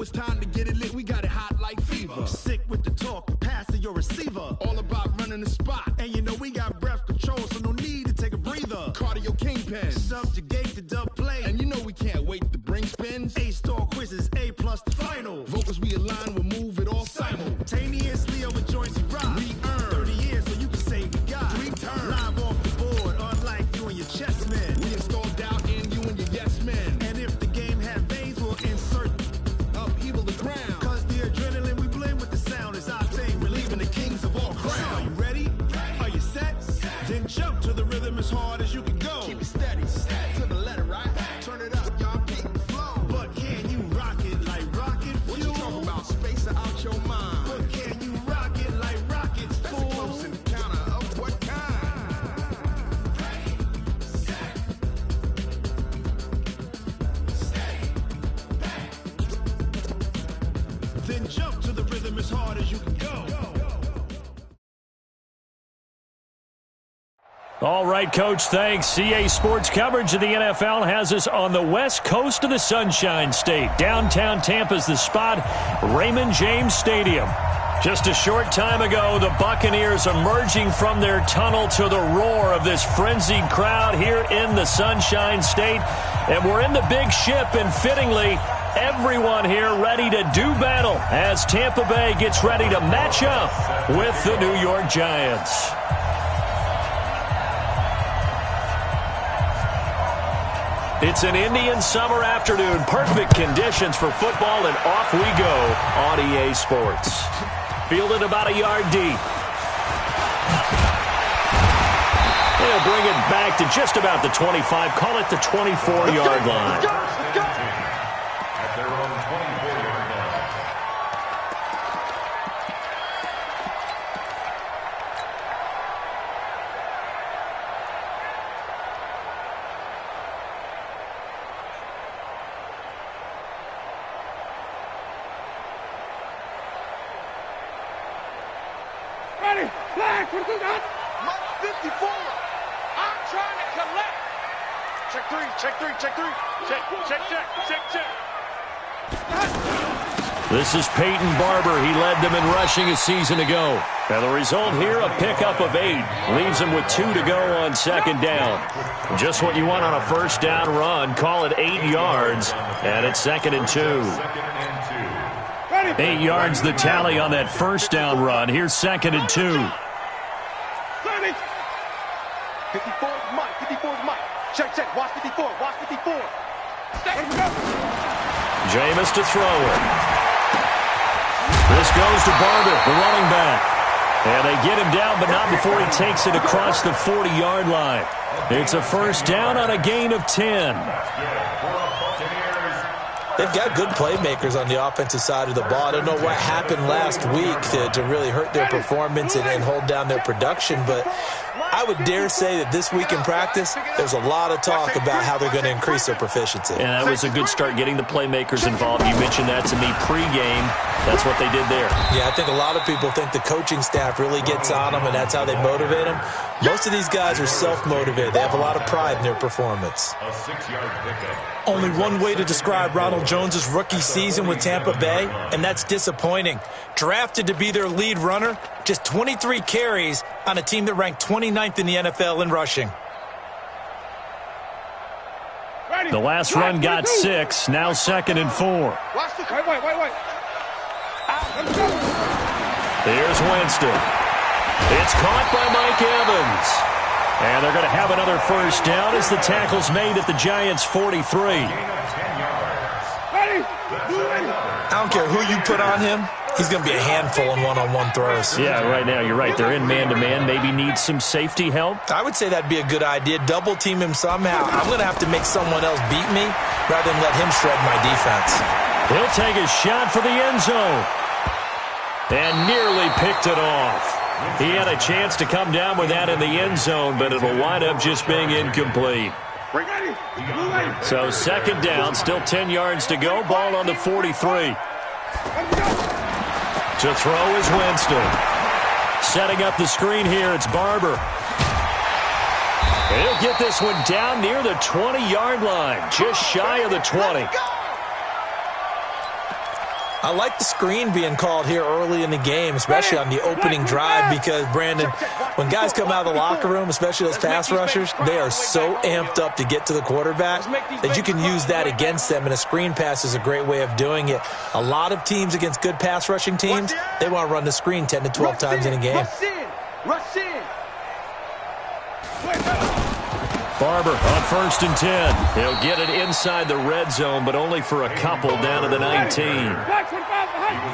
it's time to get it lit. We got it hot like fever. Sick with the talk, pass to your receiver. All about running the spot. And you know we got breath control, so no need to take a breather. Cardio kingpin. Subjugate the dub play. And you know we can't wait to bring spins. A-star quizzes, A+ the final. Vocals we align, we'll move it all simultaneously over joints we rock. We earn 30 years so you can say we got 3 turns. Live off the board, unlike you and your chess men. We install doubt in you and your yes men. And if the game had veins, we'll insert upheaval the crown. Cause the adrenaline we blend with the sound is our thing, relieving the kings of all crowns. Are you ready? Are you set? Then jump to the rhythm as hard as you can go. Keep it steady, to the letter, right? Turn it up, y'all, keep the flow. But can you rock it like rocket fuel? What you talking about? Space out your mind. But can you rock it like rockets, fool? That's a close encounter of what kind? Ready, set, stay back. Then jump to the rhythm as hard as you can go. All right, Coach, thanks. CA Sports coverage of the NFL has us on the west coast of the Sunshine State. Downtown Tampa's the spot, Raymond James Stadium. Just a short time ago, the Buccaneers emerging from their tunnel to the roar of this frenzied crowd here in the Sunshine State. And we're in the big ship, and fittingly, everyone here ready to do battle as Tampa Bay gets ready to match up with the New York Giants. It's an Indian summer afternoon. Perfect conditions for football, and off we go on EA Sports. Fielded about a yard deep. They'll bring it back to just about the 25. Call it the 24-yard line. At their own 24-yard line. Ready, flag, what is that? Mike 54. I'm trying to collect. Check three, check three, check three. Check. This is Peyton Barber. He led them in rushing a season ago. And the result here, a pickup of 8. Leaves them with 2 to go on second down. Just what you want on a first down run. Call it 8 yards. And it's 2nd and 2. 8 yards the tally on that first down run. Here's 2nd and 2. 30. 54 is Mike. 54 is Mike. Check. Watch 54. Watch 54. Jameis to throw it. This goes to Barber, the running back. And they get him down, but not before he takes it across the 40-yard line. It's a first down on a gain of 10. They've got good playmakers on the offensive side of the ball. I don't know what happened last week to really hurt their performance and hold down their production, but I would dare say that this week in practice, there's a lot of talk about how they're going to increase their proficiency. And that was a good start, getting the playmakers involved. You mentioned that to me pregame. That's what they did there. Yeah, I think a lot of people think the coaching staff really gets on them, and that's how they motivate them. Most of these guys are self-motivated. They have a lot of pride in their performance. A 6-yard pickup. Only one way to describe Ronald Jones' rookie season with Tampa Bay, and that's disappointing. Drafted to be their lead runner, just 23 carries on a team that ranked 29th in the NFL in rushing. The last run got 6, now 2nd and 4. Watch this. Wait. Here's Winston. It's caught by Mike Evans. And they're going to have another first down as the tackle's made at the Giants' 43. Ready. I don't care who you put on him, he's going to be a handful in one-on-one throws. Yeah, right now, you're right. They're in man-to-man. Maybe need some safety help. I would say that'd be a good idea. Double team him somehow. I'm going to have to make someone else beat me rather than let him shred my defense. He'll take a shot for the end zone. And nearly picked it off. He had a chance to come down with that in the end zone, but it'll wind up just being incomplete. So 2nd down, still 10 yards to go. Ball on the 43. To throw is Winston. Setting up the screen here, it's Barber. He'll get this one down near the 20-yard line, just shy of the 20. I like the screen being called here early in the game, especially on the opening drive, because, Brandon, when guys come out of the locker room, especially those pass rushers, they are so amped up to get to the quarterback that you can use that against them, and a screen pass is a great way of doing it. A lot of teams against good pass rushing teams, they want to run the screen 10 to 12 times in a game. Rush in. Barber on 1st and 10. He'll get it inside the red zone, but only for a couple down to the 19. He was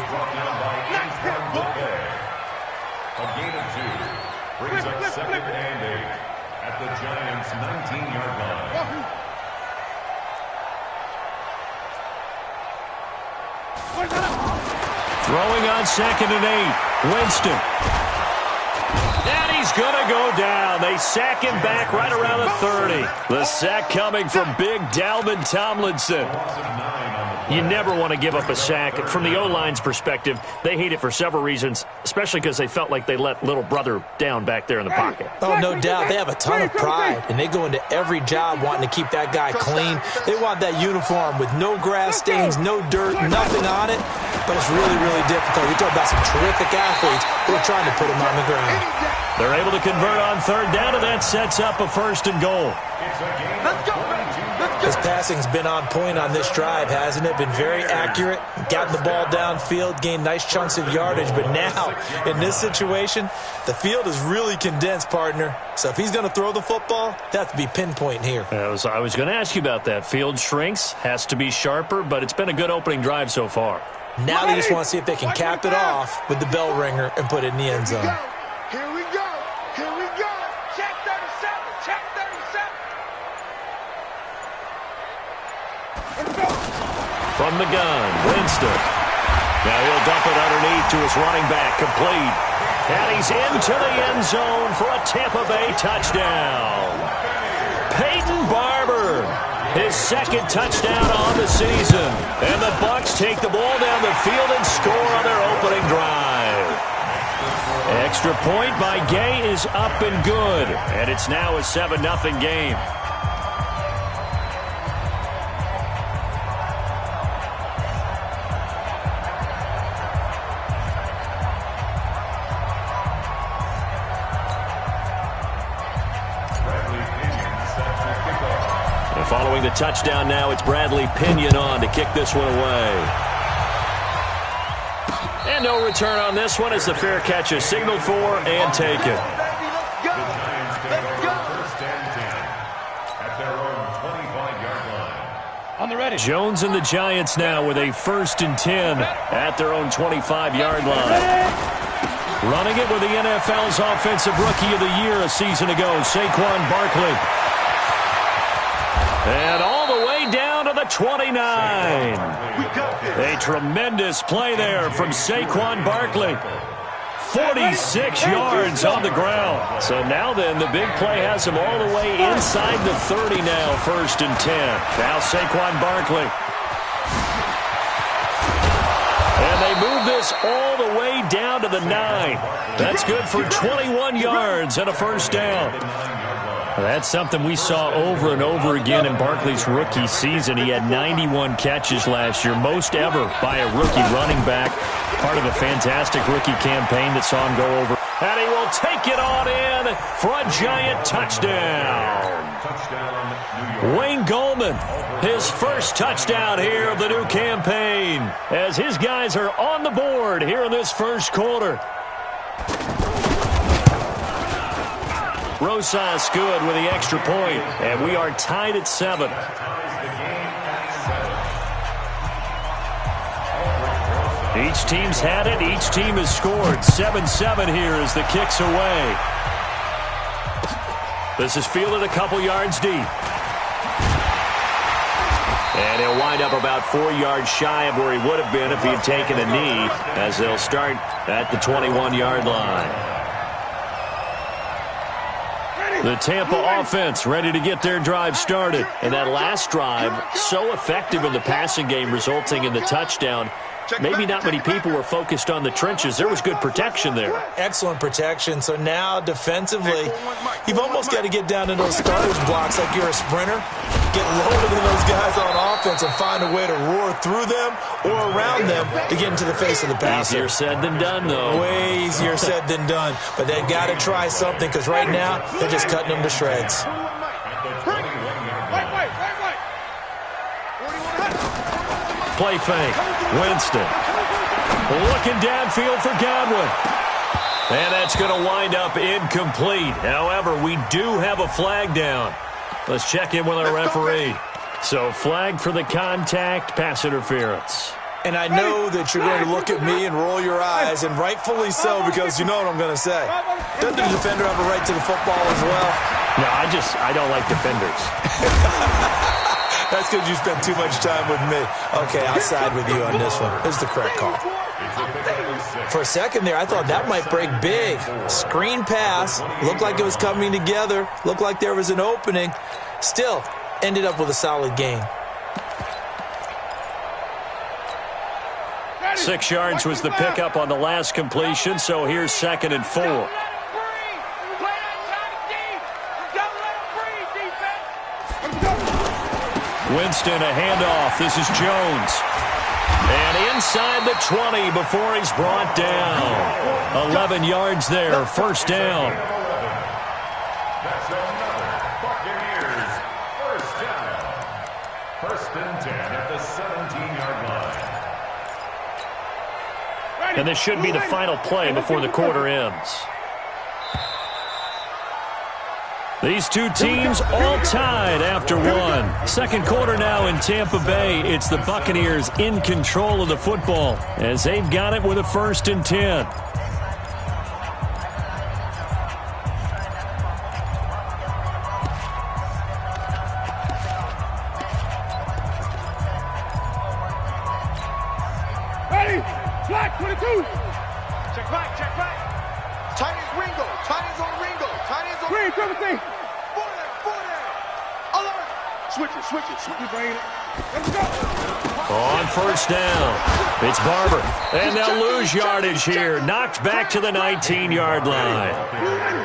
brought down by Antoine Bouquet. A gain of 2 brings up 2nd and 8 at the Giants' 19-yard line. Throwing on 2nd and 8. Winston. And he's going to go down. They sack him back right around the 30. The sack coming from big Dalvin Tomlinson. You never want to give up a sack. From the O-line's perspective, they hate it for several reasons, especially because they felt like they let little brother down back there in the pocket. Oh, no doubt. They have a ton of pride, and they go into every job wanting to keep that guy clean. They want that uniform with no grass stains, no dirt, nothing on it. But it's really, really difficult. We talk about some terrific athletes who are trying to put him on the ground. They're able to convert on 3rd down, and that sets up a 1st and goal. Let's go, man. His passing's been on point on this drive, hasn't it? Been very accurate, gotten the ball downfield, gained nice chunks of yardage. But now, in this situation, the field is really condensed, partner. So if he's going to throw the football, they have to be pinpoint here. I was going to ask you about that. Field shrinks, has to be sharper, but it's been a good opening drive so far. Now they just want to see if they can cap it off with the bell ringer and put it in the end zone. Here we go. Here we go. Check 37. Check 37. From the gun, Winston. Now he'll dump it underneath to his running back, complete. And he's into the end zone for a Tampa Bay touchdown. Peyton Barber, his 2nd touchdown on the season. And the Bucs take the ball down the field and score on their opening drive. Extra point by Gay is up and good. And it's now a 7-0 game. Following the touchdown now, it's Bradley Pinion on to kick this one away. And no return on this one as the fair catch is signaled for and taken. The Giants take over 1st and 10 at their own 25-yard line. On the ready. Jones and the Giants now with a 1st and 10 at their own 25-yard line. Running it with the NFL's Offensive Rookie of the Year a season ago, Saquon Barkley. And all the way down to the 29. A tremendous play there from Saquon Barkley. 46 yards on the ground. So now then, the big play has him all the way inside the 30 now, 1st and 10. Now Saquon Barkley. And they move this all the way down to the 9. That's good for 21 yards and a 1st down. That's something we saw over and over again in Barkley's rookie season. He had 91 catches last year, most ever by a rookie running back. Part of a fantastic rookie campaign that saw him go over. And he will take it on in for a giant touchdown. Wayne Gallman, his 1st touchdown here of the new campaign, as his guys are on the board here in this 1st quarter. Rosas good with the extra point, and we are tied at 7. Each team's had it. Each team has scored. 7-7 here as the kick's away. This is fielded a couple yards deep. And he'll wind up about 4 yards shy of where he would have been if he had taken a knee, as they'll start at the 21-yard line. The Tampa offense ready to get their drive started. And that last drive, so effective in the passing game, resulting in the touchdown. Maybe not many people were focused on the trenches. There was good protection there. Excellent protection. So now, defensively, you've almost got to get down to those starters blocks like you're a sprinter. get loaded in those guys on offense and find a way to roar through them or around them to get into the face of the passer. Easier said than done, though. Way easier said than done. But they've got to try something because right now they're just cutting them to shreds. Play fake. Winston. Looking downfield for Godwin. And that's going to wind up incomplete. However, we do have a flag down. Let's check in with our referee. So, flag for the contact, pass interference. And I know that you're going to look at me and roll your eyes, and rightfully so, because you know what I'm going to say. Doesn't the defender have a right to the football as well? No, I don't like defenders. That's because you spent too much time with me. Okay, I'll side with you on this one. This is the correct call. For a second there, I thought that might break big. Screen pass. Looked like it was coming together. Looked like there was an opening. Still, ended up with a solid gain. 6 yards was the pickup on the last completion, so here's 2nd and 4. Winston, a handoff. This is Jones. And inside the 20 before he's brought down. 11 yards there, first down. That's another Buccaneers first down. 1st and 10 at the 17-yard line. And this should be the final play before the quarter ends. These two teams all tied after one. Second quarter now in Tampa Bay. It's the Buccaneers in control of the football as they've got it with a 1st and 10. Ready? Flag 22. Check back. Tight ends Ringo. Tight ends on Ringo. Tight ends on Green, Timothy. 40. Alert. Switch it. Brain. Let's go. On first down, it's Barber. And they'll lose yardage here. Knocked back to the 19-yard line.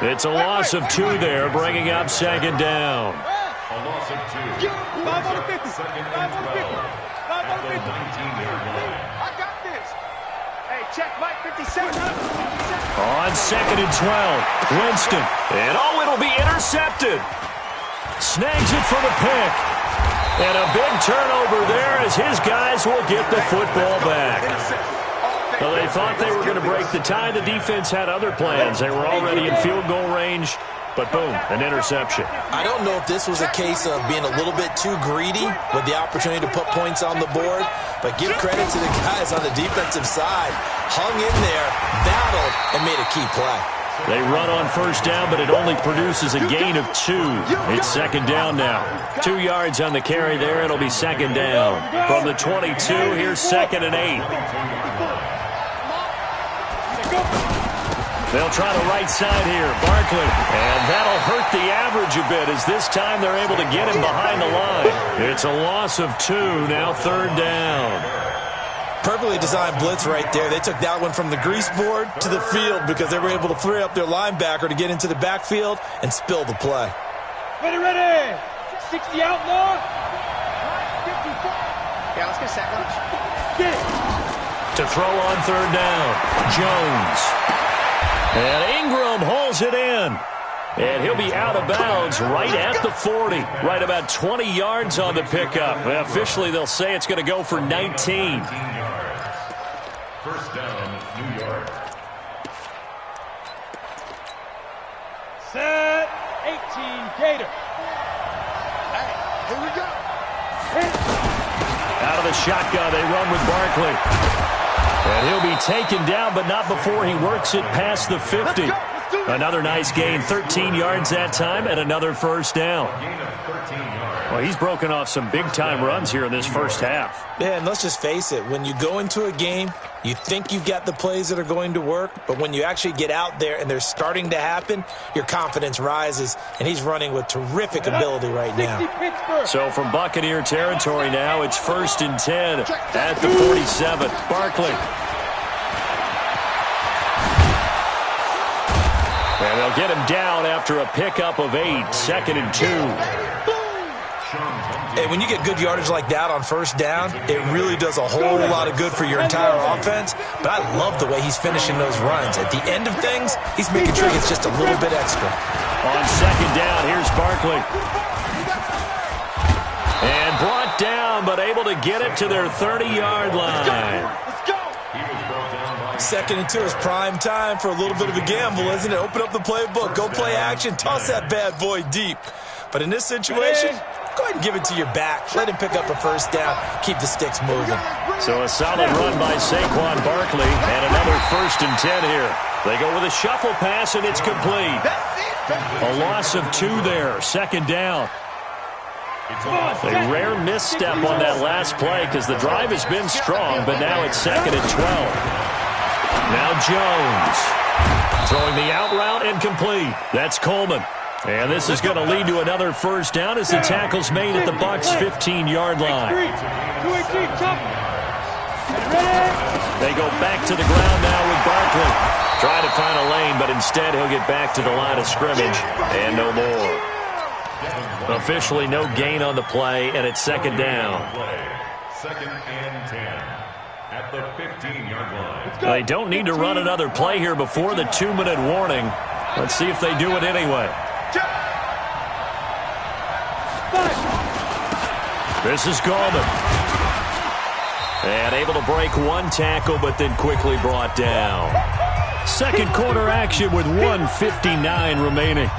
It's a loss of 2 there, bringing up 2nd down. A loss of 2. 5 on the 50. 5 on the 50. 5 on the 50. 19-yard line. I got this. Hey, check Mike 57. On 2nd and 12, Winston. And it'll be intercepted. Snags it for the pick. And a big turnover there as his guys will get the football back. Well, they thought they were going to break the tie. The defense had other plans. They were already in field goal range. But boom, an interception. I don't know if this was a case of being a little bit too greedy with the opportunity to put points on the board, but give credit to the guys on the defensive side. Hung in there, battled, and made a key play. They run on first down, but it only produces a gain of 2. It's 2nd down now. 2 yards on the carry there. It'll be 2nd down. From the 22, here's 2nd and 8. They'll try the right side here. Barkley. And that'll hurt the average a bit as this time they're able to get him behind the line. It's a loss of 2, now 3rd down. Perfectly designed blitz right there. They took that one from the grease board to the field because they were able to free up their linebacker to get into the backfield and spill the play. Ready. 60 outlaw. 54. Yeah, let's get a sack lunch. Get it. To throw on 3rd down, Jones. And Ingram hauls it in. And he'll be out of bounds right at the 40. Right about 20 yards on the pickup. Officially, they'll say it's going to go for 19. First down, New York. Set. 18 Gator. Hey, here we go. Out of the shotgun, they run with Barkley. And he'll be taken down, but not before he works it past the 50. Another nice gain, 13 yards that time, and another first down. Well, he's broken off some big-time runs here in this first half. Yeah, and let's just face it. When you go into a game, you think you've got the plays that are going to work, but when you actually get out there and they're starting to happen, your confidence rises, and he's running with terrific ability right now. So from Buccaneer territory now, it's 1st and 10 at the 47. Barkley. And they'll get him down after a pickup of 8. 2nd and 2. And when you get good yardage like that on first down, it really does a whole lot of good for your entire offense. But I love the way he's finishing those runs. At the end of things, he's making sure he gets just a little bit extra. On second down, here's Barkley. And brought down, but able to get it to their 30-yard line. Second and 2 is prime time for a little bit of a gamble, isn't it? Open up the playbook, go play action, toss that bad boy deep. But in this situation, go ahead and give it to your back. Let him pick up a first down. Keep the sticks moving. So a solid run by Saquon Barkley, and another 1st and 10 here. They go with a shuffle pass, and it's complete. A loss of 2 there, second down. A rare misstep on that last play because the drive has been strong, but now it's 2nd and 12. Now Jones throwing the out route and complete. That's Coleman. And this is going to lead to another first down as the tackle's made at the Bucs' 15-yard line. They go back to the ground now with Barkley. Trying to find a lane, but instead he'll get back to the line of scrimmage and no more. Officially no gain on the play, and it's 2nd down. 2nd and 10 at the 15-yard line. They don't need to run another play here before the 2-minute warning. Let's see if they do it anyway. This is Gallman. And able to break one tackle, but then quickly brought down. Second quarter action with 1:59 remaining.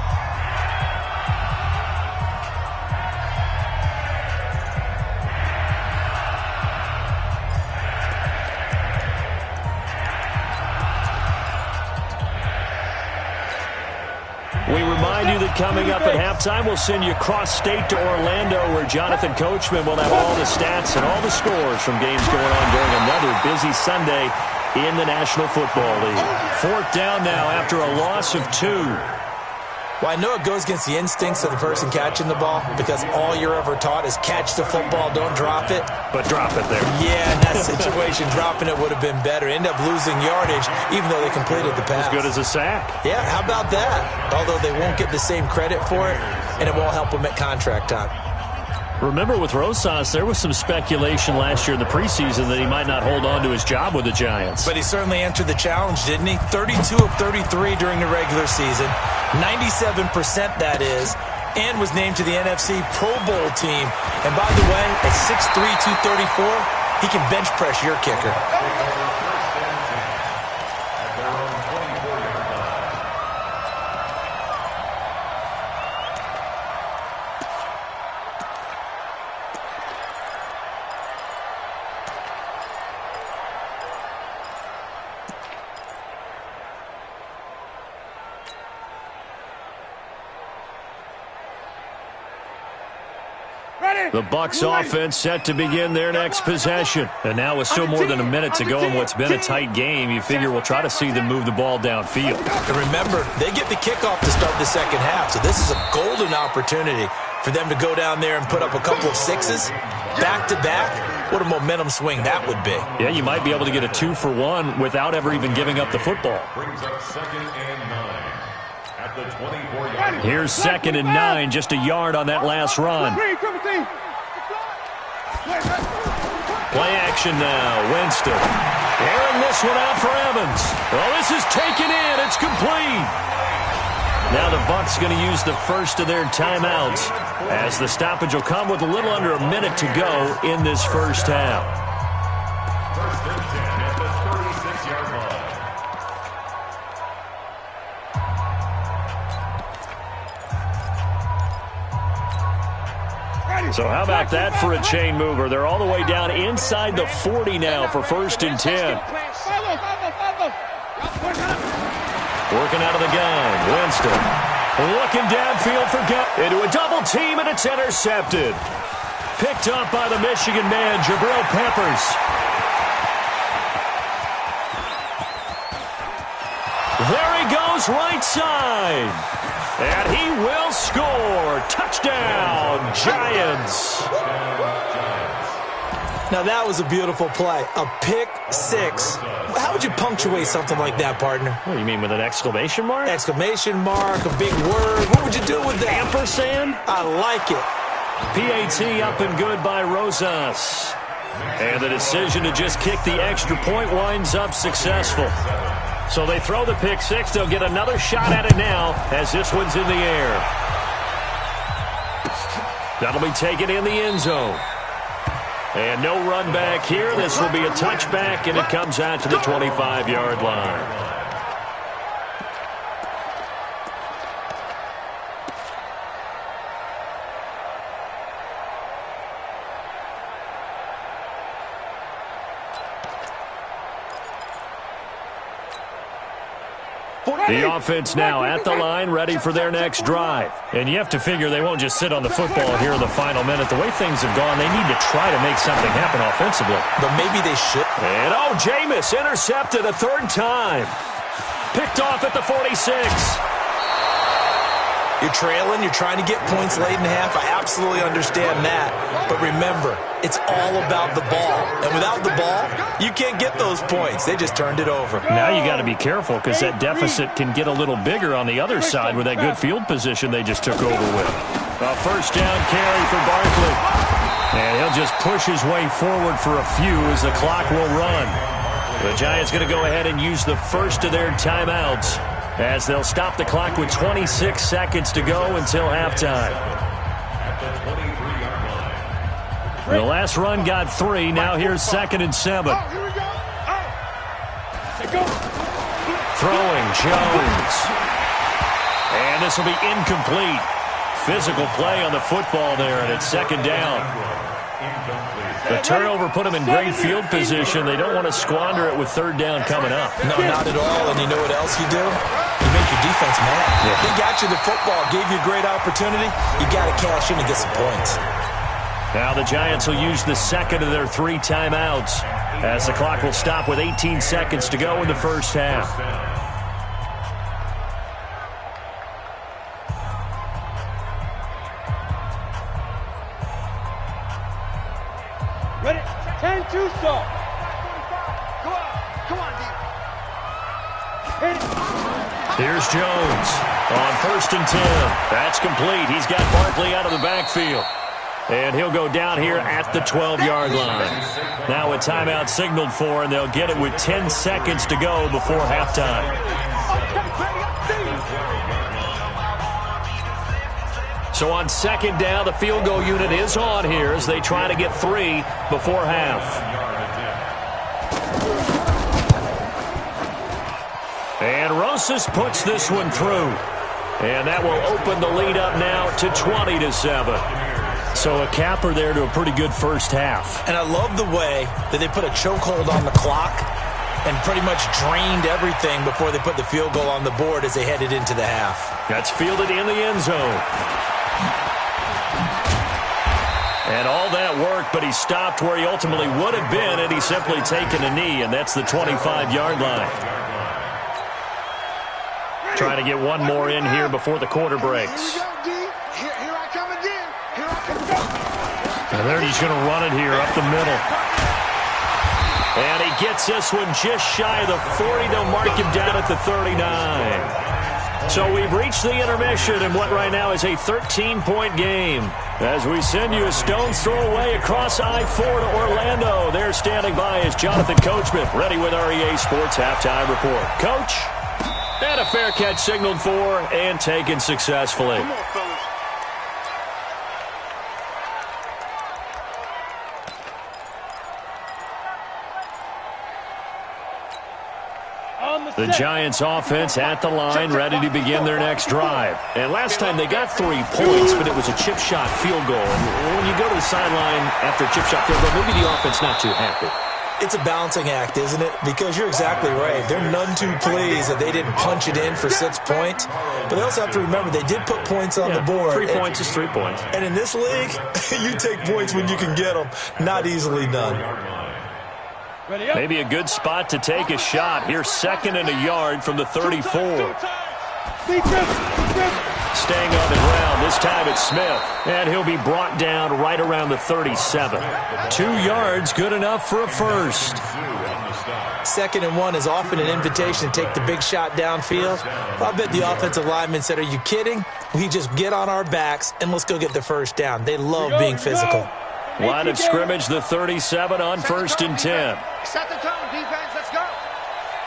We remind you that coming up at halftime, we'll send you cross-state to Orlando, where Jonathan Coachman will have all the stats and all the scores from games going on during another busy Sunday in the National Football League. 4th down now after a loss of 2. Well, I know it goes against the instincts of the person catching the ball because all you're ever taught is catch the football, don't drop it. But drop it there. Yeah, in that situation, dropping it would have been better. End up losing yardage, even though they completed the pass. As good as a sack. Yeah, how about that? Although they won't get the same credit for it, and it won't help them at contract time. Remember, with Rosas, there was some speculation last year in the preseason that he might not hold on to his job with the Giants. But he certainly answered the challenge, didn't he? 32 of 33 during the regular season, 97% that is, and was named to the NFC Pro Bowl team. And by the way, at 6'3", 234, he can bench press your kicker. The Bucs offense set to begin their next possession. And now with still more than a minute to go in what's been a tight game, you figure we'll try to see them move the ball downfield. And remember, they get the kickoff to start the second half, so this is a golden opportunity for them to go down there and put up a couple of sixes back-to-back. What a momentum swing that would be. Yeah, you might be able to get a 2-for-1 without ever even giving up the football. Brings up 2nd and 9 at the 24-yard line. Here's 2nd and 9, just a yard on that last run. Play action now. Winston airing this one out for Evans. Oh, this is taken in. It's complete. Now the Bucs going to use the first of their timeouts as the stoppage will come with a little under a minute to go in this first half. 1st and 10 at the 36-yard line. So how about that for a chain mover? They're all the way down inside the 40 now for 1st and 10. Working out of the gun. Winston looking downfield for into a double team, and it's intercepted. Picked up by the Michigan man, Jabril Peppers. There he goes, right side. And he will score. Touchdown, Giants. Now, that was a beautiful play. A pick six. How would you punctuate something like that, partner? What, you mean with an exclamation mark? Exclamation mark, a big word. What would you do with that? Ampersand? I like it. PAT up and good by Rosas. And the decision to just kick the extra point winds up successful. So they throw the pick six. They'll get another shot at it now as this one's in the air. That'll be taken in the end zone. And no run back here. This will be a touchback, and it comes out to the 25-yard line. The offense now at the line, ready for their next drive. And you have to figure they won't just sit on the football here in the final minute. The way things have gone, they need to try to make something happen offensively. But maybe they should. And, Jameis intercepted a third time. Picked off at the 46. You're trailing, you're trying to get points late in half. I absolutely understand that. But remember, it's all about the ball. And without the ball, you can't get those points. They just turned it over. Now you got to be careful because that deficit can get a little bigger on the other side with that good field position they just took over with. A first down carry for Barkley. And he'll just push his way forward for a few as the clock will run. The Giants going to go ahead and use the first of their timeouts, as they'll stop the clock with 26 seconds to go until halftime. The last run got 3. Now here's 2nd and 7. Throwing Jones. And this will be incomplete. Physical play on the football there, and it's 2nd down. The turnover put them in great field position. They don't want to squander it with 3rd down coming up. No, not at all. And you know what else you do? You make your defense mad. Yeah. They got you the football, gave you a great opportunity. You got to cash in and get some points. Now the Giants will use the second of their 3 timeouts as the clock will stop with 18 seconds to go in the first half. Ready? 10-2 stop. Come on, D. Here's Jones on 1st and 10. That's complete. He's got Barkley out of the backfield. And he'll go down here at the 12-yard line. Now a timeout signaled for, and they'll get it with 10 seconds to go before halftime. So on 2nd down, the field goal unit is on here as they try to get 3 before half. And Rosas puts this one through. And that will open the lead up now to 20-7. So a capper there to a pretty good first half. And I love the way that they put a chokehold on the clock and pretty much drained everything before they put the field goal on the board as they headed into the half. That's fielded in the end zone. And all that work, but he stopped where he ultimately would have been, and he's simply taken a knee, and that's the 25-yard line. Trying to get one more in here before the quarter breaks. And there he's going to run it here up the middle. And he gets this one just shy of the 40. They'll mark him down at the 39. So we've reached the intermission in what right now is a 13-point game. As we send you a stone's throw away across I-4 to Orlando. There standing by is Jonathan Coachman, ready with our EA Sports Halftime Report. Coach, and a fair catch signaled for and taken successfully. Come on, fellas. The Giants offense at the line, ready to begin their next drive. And last time they got 3 points, but it was a chip shot field goal. And when you go to the sideline after a chip shot field goal, maybe the offense not too happy. It's a balancing act, isn't it? Because you're exactly right. They're none too pleased that they didn't punch it in for 6 points. But they also have to remember they did put points on the board. 3 points is 3 points. And in this league, you take points when you can get them. Not easily done. Maybe a good spot to take a shot. Here's 2nd and a yard from the 34. Staying on the ground. This time it's Smith. And he'll be brought down right around the 37. 2 yards, good enough for a first. 2nd and 1 is often an invitation to take the big shot downfield. I bet the offensive linemen said, are you kidding? We just get on our backs and let's go get the first down. They love being physical. Line of scrimmage, the 37 on 1st and 10. Set the tone, defense, let's go.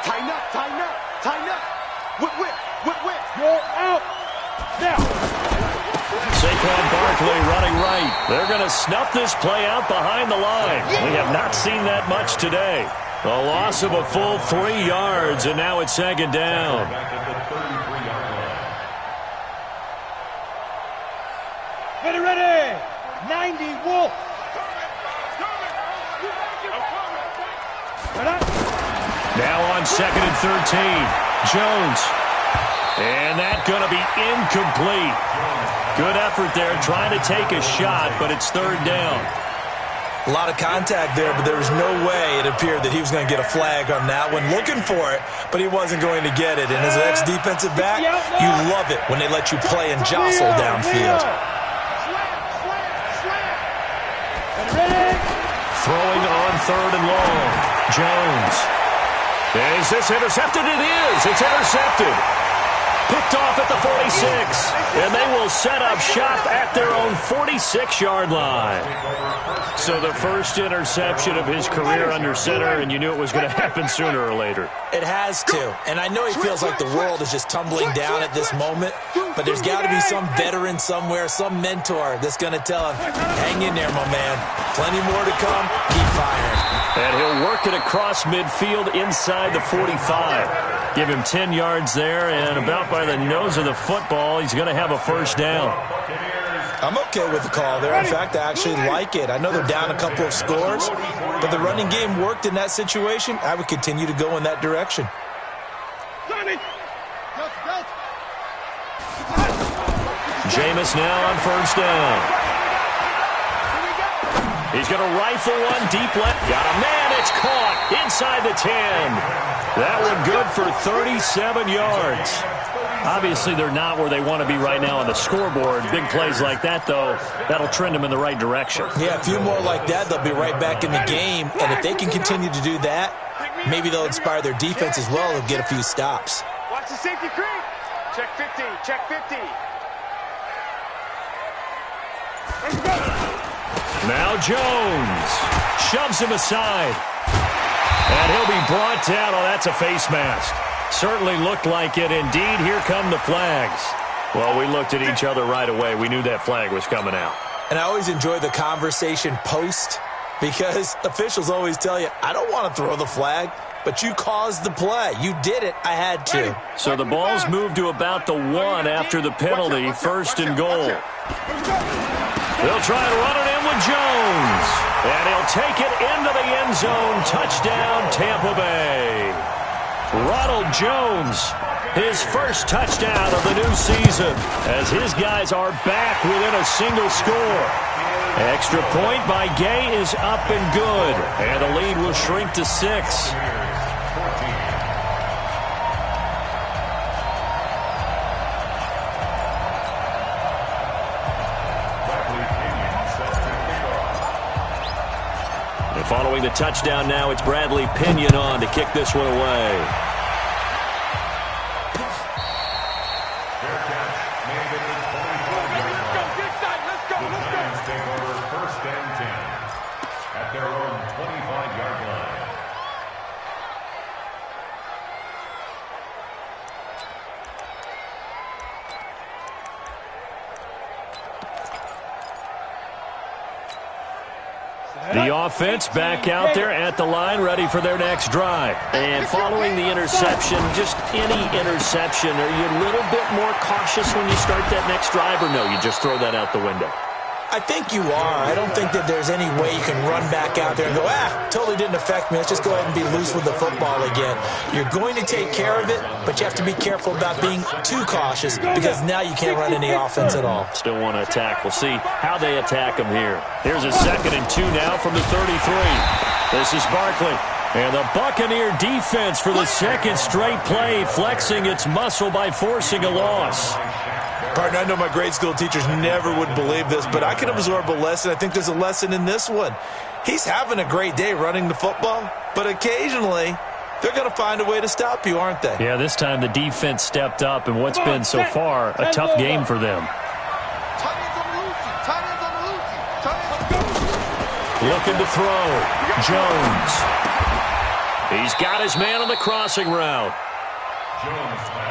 Tighten up, tighten up, tighten up. Whip. Go out. Now. Saquon Barkley running right. They're going to snuff this play out behind the line. We have not seen that much today. A loss of a full 3 yards, and now it's 2nd down. Ready. 90 Wolf. Now on 2nd and 13. Jones. And that's going to be incomplete. Good effort there trying to take a shot, but it's 3rd down. A lot of contact there, but there was no way it appeared that he was going to get a flag on that one. Looking for it, but he wasn't going to get it. And as an ex-defensive back, you love it when they let you play and jostle downfield. Throwing on 3rd and long. Jones. Is this intercepted? It is. It's intercepted. Picked off at the 46. And they will set up shop at their own 46-yard line. So the first interception of his career under center, and you knew it was going to happen sooner or later. It has to. And I know he feels like the world is just tumbling down at this moment, but there's got to be some veteran somewhere, some mentor that's going to tell him, hang in there, my man. Plenty more to come. Keep firing. And he'll work it across midfield inside the 45. Give him 10 yards there, and about by the nose of the football, he's going to have a first down. I'm okay with the call there. In fact, I actually like it. I know they're down a couple of scores, but the running game worked in that situation. I would continue to go in that direction. Jameis now on 1st down. He's going to rifle one deep left. Got a man. It's caught inside the 10. That one good for 37 yards. Obviously, they're not where they want to be right now on the scoreboard. Big plays like that, though, that'll trend them in the right direction. Yeah, a few more like that, they'll be right back in the game. And if they can continue to do that, maybe they'll inspire their defense as well and get a few stops. Watch the safety creep. Check 50, check 50. Now Jones shoves him aside. And he'll be brought down. Oh, that's a face mask. Certainly looked like it. Indeed, here come the flags. Well, we looked at each other right away. We knew that flag was coming out. And I always enjoy the conversation post because officials always tell you, I don't want to throw the flag, but you caused the play. You did it. I had to. So the ball's moved to about the 1 after the penalty. 1st and goal. They'll try and run it in with Jones. And he'll take it into the end zone. Touchdown, Tampa Bay. Ronald Jones, his first touchdown of the new season, as his guys are back within a single score. Extra point by Gay is up and good, and the lead will shrink to 6. Following the touchdown now, it's Bradley Pinion on to kick this one away. Fair catch. Made it at 25-yard line. The Giants take over 1st and 10 at their own 25-yard line. The offense back out there at the line, ready for their next drive. And following the interception, just any interception, are you a little bit more cautious when you start that next drive, or no, you just throw that out the window? I think you are. I don't think that there's any way you can run back out there and go, totally didn't affect me. Let's just go ahead and be loose with the football again. You're going to take care of it, but you have to be careful about being too cautious because now you can't run any offense at all. Still want to attack. We'll see how they attack them here. Here's a 2nd and 2 now from the 33. This is Barkley. And the Buccaneer defense for the 2nd straight play, flexing its muscle by forcing a loss. Partner, I know my grade school teachers never would believe this, but I can absorb a lesson. I think there's a lesson in this one. He's having a great day running the football, but occasionally they're going to find a way to stop you, aren't they? Yeah, this time the defense stepped up in what's been so far a tough game for them. Looking to throw. Jones. He's got his man on the crossing route.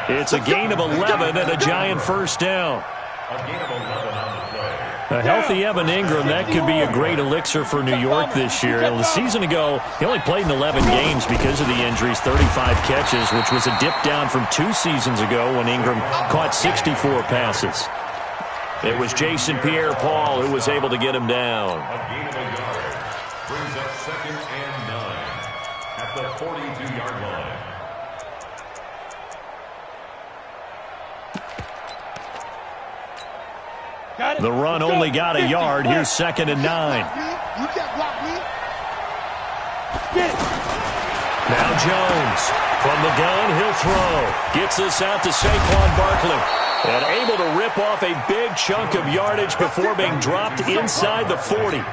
It's a gain of 11 and a giant first down. A gain of 11 on the play. A healthy Evan Ingram, that could be a great elixir for New York this year. A season ago, he only played in 11 games because of the injuries, 35 catches, which was a dip down from 2 seasons ago when Ingram caught 64 passes. It was Jason Pierre-Paul who was able to get him down. A gain of a yard brings up 2nd and 9 at the 42-yard line. The run only got a yard. Here's 2nd and 9. Now Jones from the gun, he'll throw. Gets this out to Saquon Barkley. And able to rip off a big chunk of yardage before being dropped inside the 40.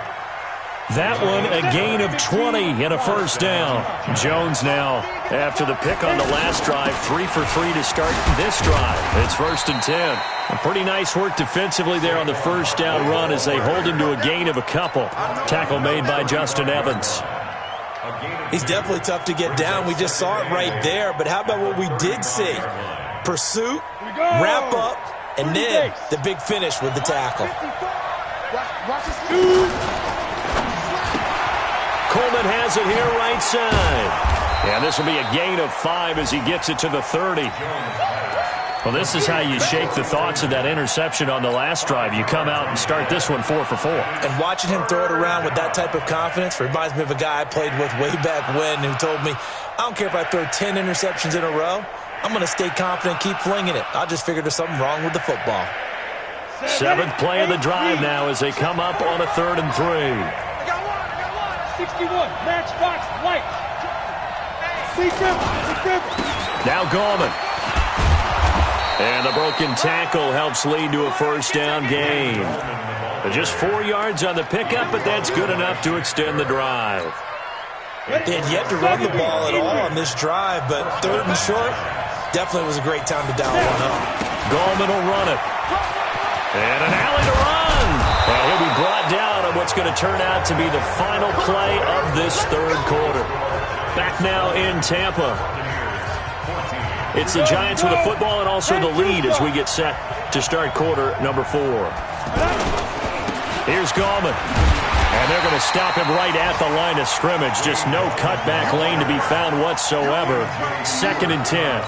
That one a gain of 20 and a first down. Jones now, after the pick on the last drive, 3 for 3 to start this drive. It's 1st and 10. A pretty nice work defensively there on the first down run as they hold him to a gain of a couple. Tackle made by Justin Evans. He's definitely tough to get down. We just saw it right there. But how about what we did see? Pursuit, wrap up, and then the big finish with the tackle. Coleman has it here right side. And this will be a gain of 5 as he gets it to the 30. Well, this is how you shake the thoughts of that interception on the last drive. You come out and start this one 4 for 4. And watching him throw it around with that type of confidence reminds me of a guy I played with way back when who told me, I don't care if I throw 10 interceptions in a row. I'm going to stay confident, keep flinging it. I just figured there's something wrong with the football. 7th play of the drive now as they come up on a 3rd and 3. I got one. 61, matchbox, white. Now Gallman. And the broken tackle helps lead to a first down gain. Just 4 yards on the pickup, but that's good enough to extend the drive. They had yet to run the ball at all on this drive, but 3rd and short, definitely was a great time to dial one up. Gallman will run it. And an alley to run. And he'll be brought down on what's going to turn out to be the final play of this 3rd quarter. Back now in Tampa. It's the Giants with the football and also the lead as we get set to start quarter number 4. Here's Gallman. And they're going to stop him right at the line of scrimmage. Just no cutback lane to be found whatsoever. 2nd and 10.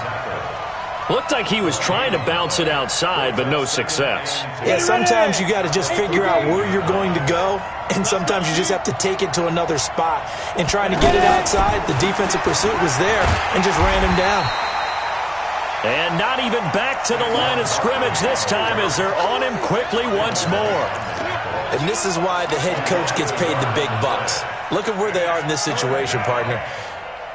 Looked like he was trying to bounce it outside, but no success. Yeah, sometimes you got to just figure out where you're going to go, and sometimes you just have to take it to another spot. And trying to get it outside, the defensive pursuit was there and just ran him down. And not even back to the line of scrimmage this time as they're on him quickly once more. And this is why the head coach gets paid the big bucks. Look at where they are in this situation, partner.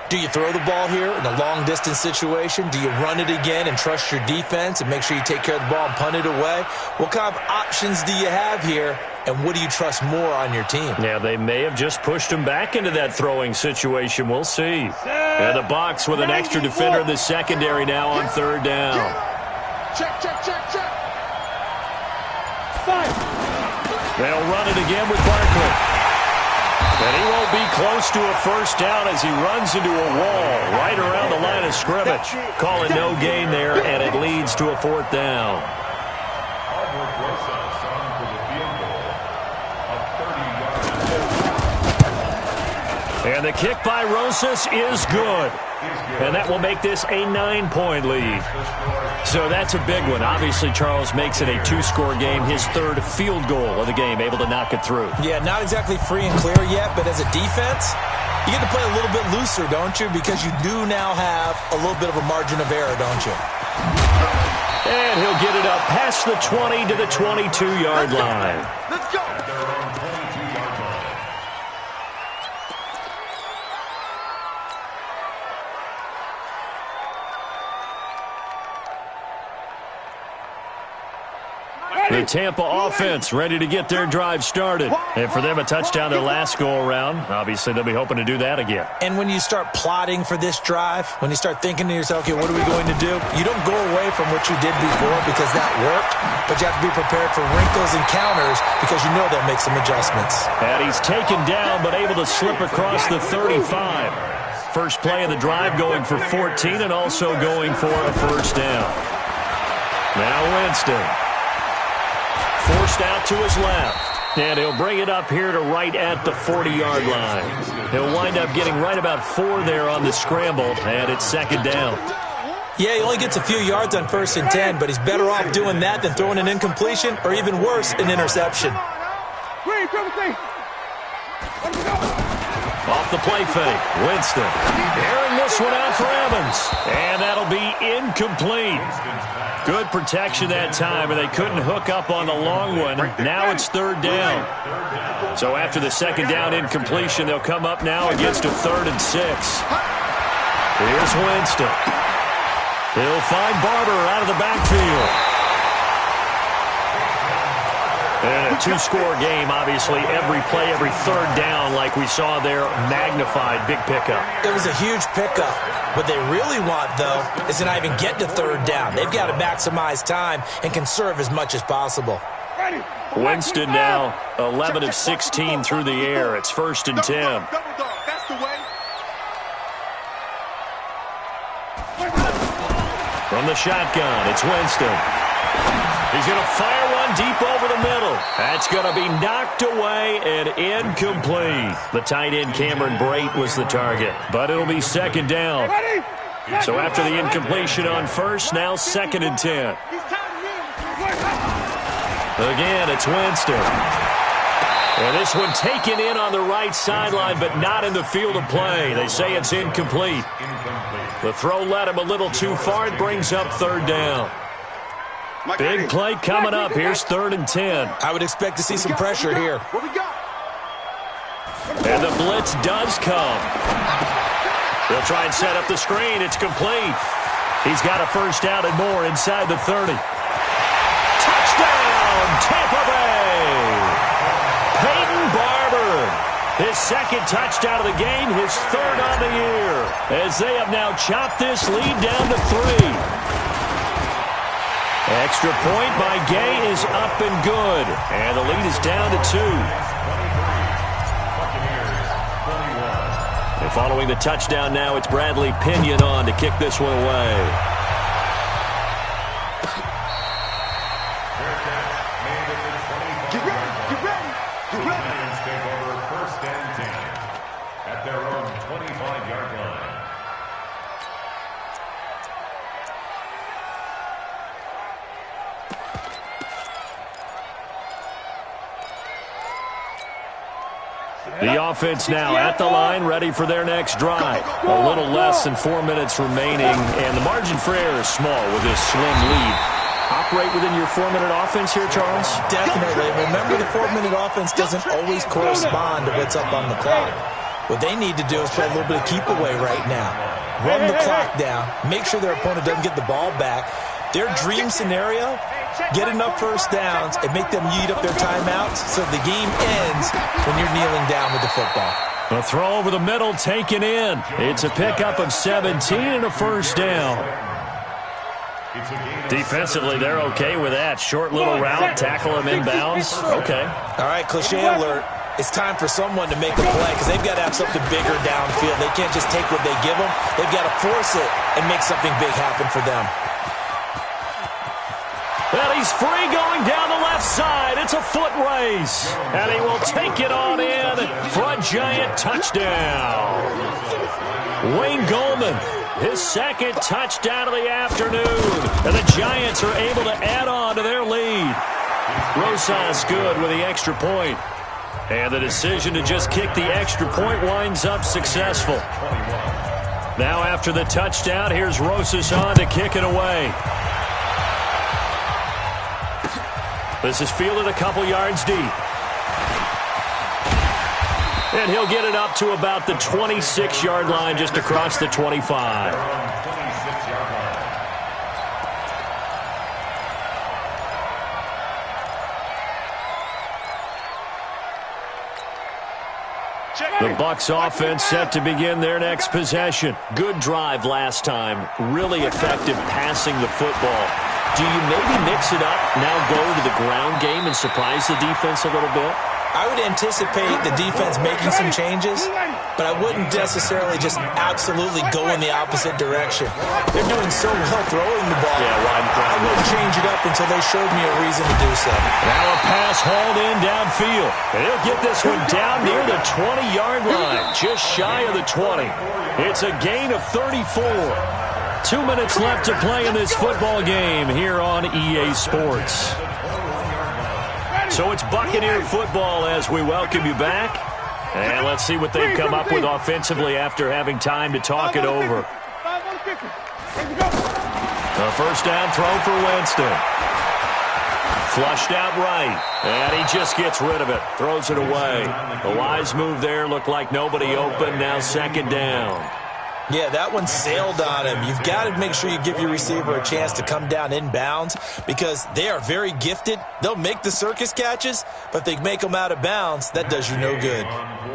Do you throw the ball here in a long-distance situation? Do you run it again and trust your defense and make sure you take care of the ball and punt it away? What kind of options do you have here, and what do you trust more on your team? Yeah, they may have just pushed him back into that throwing situation. We'll see. And the box with an extra defender in the secondary now on 3rd down. Check. They'll run it again with Barkley. And he won't be close to a first down as he runs into a wall right around the line of scrimmage. Call it no gain there, and it leads to a 4th down. And the kick by Rosas is good. And that will make this a 9-point lead. So that's a big one. Obviously, Charles makes it a 2-score game. His 3rd field goal of the game, able to knock it through. Yeah, not exactly free and clear yet, but as a defense, you get to play a little bit looser, don't you? Because you do now have a little bit of a margin of error, don't you? And he'll get it up past the 20 to the 22-yard line. Let's go. The Tampa offense ready to get their drive started. And for them, a touchdown their last go-around. Obviously, they'll be hoping to do that again. And when you start plotting for this drive, when you start thinking to yourself, okay, what are we going to do? You don't go away from what you did before because that worked, but you have to be prepared for wrinkles and counters because you know they'll make some adjustments. And he's taken down but able to slip across the 35. First play of the drive going for 14 and also going for a first down. Now Winston. Forced out to his left. And he'll bring it up here to right at the 40-yard line. He'll wind up getting right about 4 there on the scramble, and it's second down. Yeah, he only gets a few yards on 1st and 10, but he's better off doing that than throwing an incompletion or even worse, an interception. Off the play fake, Winston. Airing this one out for Evans. And that'll be incomplete. Good protection that time, and they couldn't hook up on the long one. Now it's third down. So after the second down incompletion, they'll come up now against a 3rd and 6. Here's Winston. He'll find Barber out of the backfield. And a 2-score game, obviously, every play, every third down, like we saw there, magnified, big pickup. It was a huge pickup. What they really want, though, is to not even get to third down. They've got to maximize time and conserve as much as possible. Winston now 11 of 16 through the air. It's 1st and 10. From the shotgun, it's Winston. He's going to fire one deep over the middle. That's going to be knocked away and incomplete. The tight end, Cameron Brate, was the target, but it'll be second down. So after the incompletion on first, now 2nd and 10. Again, it's Winston. And this one taken in on the right sideline, but not in the field of play. They say it's incomplete. The throw led him a little too far. It brings up third down. Big play coming up. Here's 3rd and 10. I would expect to see some pressure here. And the blitz does come. They'll try and set up the screen. It's complete. He's got a first down and more inside the 30. Touchdown, Tampa Bay! Peyton Barber. His 2nd touchdown of the game, his 3rd on the year. As they have now chopped this lead down to 3. Extra point by Gay is up and good. And the lead is down to 2. And following the touchdown now, it's Bradley Pinion on to kick this one away. Get ready, get ready, get ready. Lions take over 1st and 10 at their own 25-yard line. The offense now at the line, ready for their next drive. A little less than 4 minutes remaining, and the margin for error is small with this slim lead. Operate within your 4-minute offense here, Charles? Definitely. Remember, the 4-minute offense doesn't always correspond to what's up on the clock. What they need to do is play a little bit of keep away right now. Run the clock down. Make sure their opponent doesn't get the ball back. Their dream scenario, get enough first downs and make them eat up their timeouts so the game ends when you're kneeling down with the football. A throw over the middle taken in. It's a pickup of 17 and a first down. Defensively, they're okay with that. Short little route, tackle him inbounds. Okay. All right, cliche alert. It's time for someone to make a play because they've got to have something bigger downfield. They can't just take what they give them. They've got to force it and make something big happen for them. Well, he's free going down the left side. It's a foot race. And he will take it on in for a giant touchdown. Wayne Goldman, his 2nd touchdown of the afternoon. And the Giants are able to add on to their lead. Rosas good with the extra point. And the decision to just kick the extra point winds up successful. Now after the touchdown, here's Rosas on to kick it away. This is fielded a couple yards deep. And he'll get it up to about the 26-yard line, just across the 25. The Bucs offense set to begin their next possession. Good drive last time. Really effective passing the football. Do you maybe mix it up, now go to the ground game and surprise the defense a little bit? I would anticipate the defense making some changes, but I wouldn't necessarily just absolutely go in the opposite direction. They're doing so well throwing the ball. I wouldn't change it up until they showed me a reason to do so. Now a pass hauled in downfield. And he'll get this one down near the 20-yard line, just shy of the 20. It's a gain of 34. 2 minutes left to play in this football game here on EA Sports. So it's Buccaneer football as we welcome you back. And let's see what they've come up with offensively after having time to talk it over. A first down throw for Winston. Flushed out right. And he just gets rid of it. Throws it away. A wise move there. Looked like nobody open. Now second down. Yeah, that one sailed on him. You've got to make sure you give your receiver a chance to come down inbounds because they are very gifted. They'll make the circus catches, but if they make them out of bounds, that does you no good.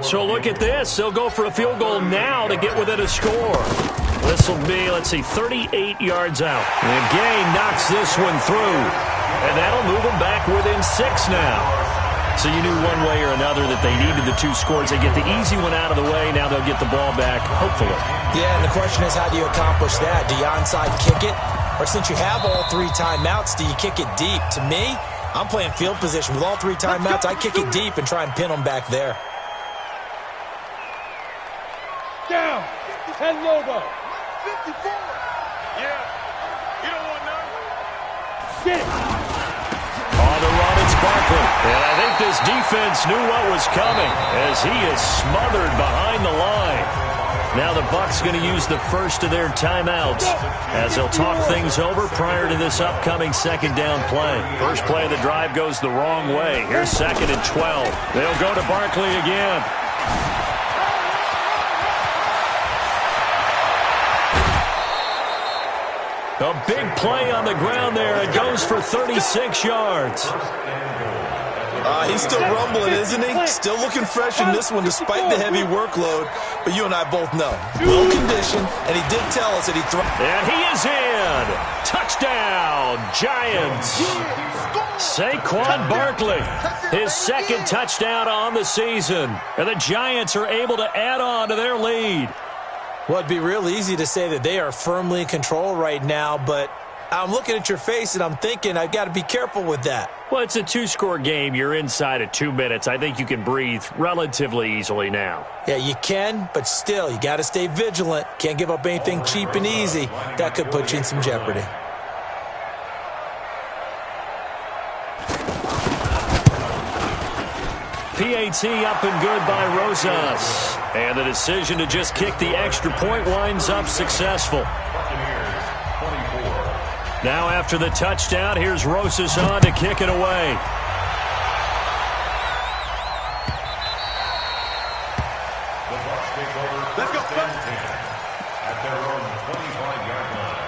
So look at this. They'll go for a field goal now to get within a score. This will be, 38 yards out. And Gay knocks this one through, and that'll move them back within 6 now. So you knew one way or another that they needed the 2 scores. They get the easy one out of the way. Now they'll get the ball back, hopefully. Yeah, and the question is, how do you accomplish that? Do you onside kick it? Or since you have all 3 timeouts, do you kick it deep? To me, I'm playing field position. With all 3 timeouts, I kick it deep and try and pin them back there. Down. 10 logo. 54. Yeah. You don't want none. Get it. On the run, it's Barkley. And I think this defense knew what was coming as he is smothered behind the line. Now the Bucs going to use the first of their timeouts as they'll talk things over prior to this upcoming second down play. First play of the drive goes the wrong way. Here's 2nd and 12. They'll go to Barkley again. A big play on the ground there. It goes for 36 yards. He's still rumbling, isn't he? Still looking fresh in this one despite the heavy workload. But you and I both know. Well conditioned, and he did tell us that he threw. And he is in. Touchdown, Giants. Saquon Barkley, his 2nd touchdown on the season. And the Giants are able to add on to their lead. Well, it'd be real easy to say that they are firmly in control right now, but I'm looking at your face and I'm thinking I've got to be careful with that. Well, it's a 2-score game. You're inside of 2 minutes. I think you can breathe relatively easily now. Yeah, you can, but still, you got to stay vigilant. Can't give up anything cheap and easy. That could put you in some jeopardy. PAT up and good by Rosas. And the decision to just kick the extra point winds up successful. Now after the touchdown, here's Rosas on to kick it away. Let's go. At their own 25-yard line.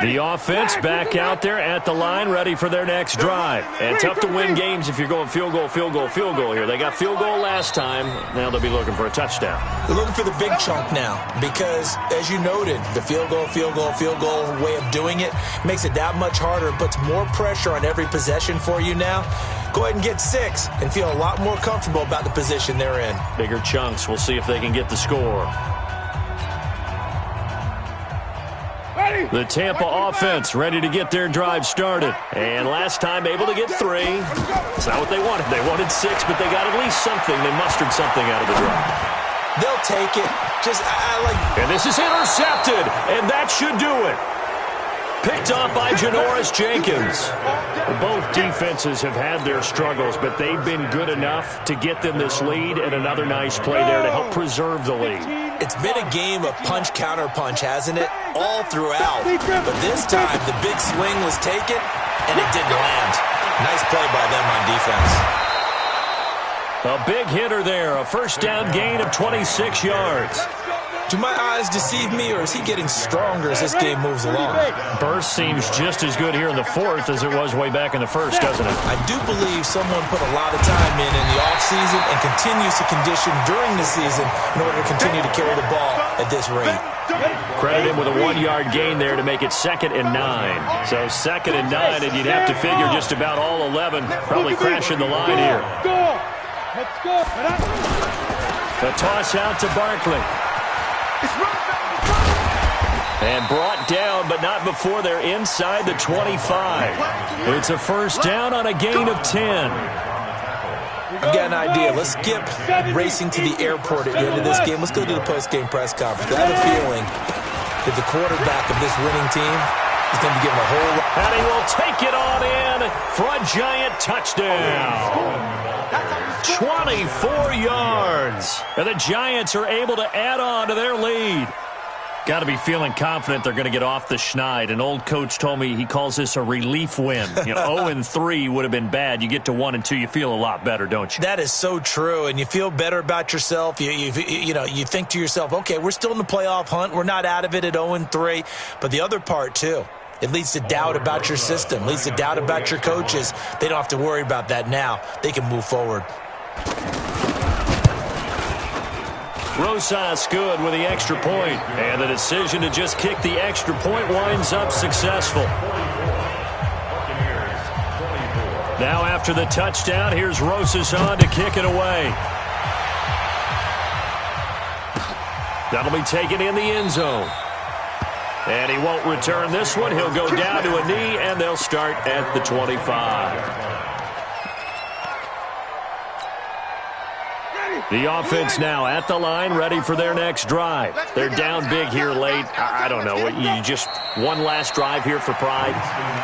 The offense back out there at the line, ready for their next drive. And tough to win games if you're going field goal, field goal, field goal here. They got field goal last time. Now they'll be looking for a touchdown. They're looking for the big chunk now because, as you noted, the field goal way of doing it makes it that much harder and puts more pressure on every possession for you now. Go ahead and get 6 and feel a lot more comfortable about the position they're in. Bigger chunks. We'll see if they can get the score. The Tampa offense ready to get their drive started. And last time able to get 3. It's not what they wanted. They wanted 6, but they got at least something. They mustered something out of the drive. They'll take it. And this is intercepted. And that should do it. Picked up by Janoris Jenkins. Both defenses have had their struggles, but they've been good enough to get them this lead, and another nice play there to help preserve the lead. It's been a game of punch-counter-punch, hasn't it? All throughout. But this time, the big swing was taken, and it didn't land. Nice play by them on defense. A big hitter there. A first down gain of 26 yards. Do my eyes deceive me, or is he getting stronger as this game moves along? Burst seems just as good here in the fourth as it was way back in the first, doesn't it? I do believe someone put a lot of time in the offseason and continues to condition during the season in order to continue to carry the ball at this rate. Credit him with a 1-yard gain there to make it 2nd and 9. So 2nd and 9, and you'd have to figure just about all 11 probably crashing the line here. Let's go. The toss out to Barkley. And brought down, but not before they're inside the 25. It's a first down on a gain of 10. I've got an idea. Let's skip racing to the airport at the end of this game. Let's go to the post-game press conference. I have a feeling that the quarterback of this winning team is going to be given a whole lot. And he will take it on in for a Giant touchdown. 24 yards. And the Giants are able to add on to their lead. Got to be feeling confident they're going to get off the schneid. An old coach told me he calls this a relief win. 0-3 would have been bad. You get to 1-2, you feel a lot better, don't you? That is so true, and you feel better about yourself. You think to yourself, okay, we're still in the playoff hunt. We're not out of it at 0-3. But the other part, too, it leads to doubt about your system, leads to doubt about your coaches. They don't have to worry about that now. They can move forward. Rosas good with the extra point, and the decision to just kick the extra point winds up successful. Now after the touchdown, here's Rosas on to kick it away. That'll be taken in the end zone. And he won't return this one. He'll go down to a knee, and they'll start at the 25. The offense now at the line, ready for their next drive. They're down big here late. I don't know. You just one last drive here for pride?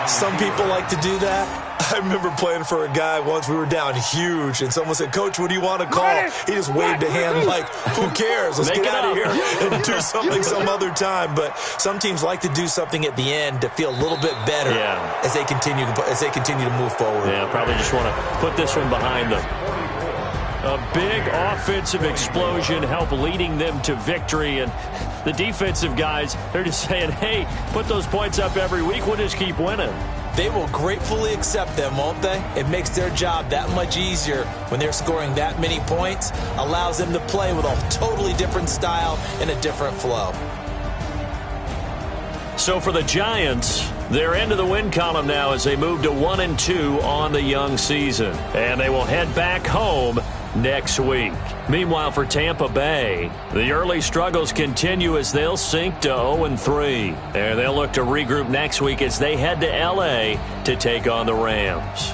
Some people like to do that. I remember playing for a guy once. We were down huge, and someone said, "Coach, what do you want to call?" He just waved a hand like, who cares? Let's get out of here and do something some other time. But some teams like to do something at the end to feel a little bit better as they continue to move forward. Yeah, probably just want to put this one behind them. A big offensive explosion helped leading them to victory. And the defensive guys, they're just saying, hey, put those points up every week. We'll just keep winning. They will gratefully accept them, won't they? It makes their job that much easier when they're scoring that many points. Allows them to play with a totally different style and a different flow. So for the Giants, they're into the win column now as they move to 1-2 on the young season. And they will head back home next week. Meanwhile, for Tampa Bay, the early struggles continue as they'll sink to 0-3. And they'll look to regroup next week as they head to L.A. to take on the Rams.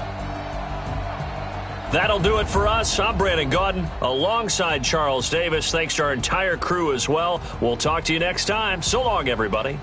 That'll do it for us. I'm Brandon Gaudin alongside Charles Davis. Thanks to our entire crew as well. We'll talk to you next time. So long, everybody.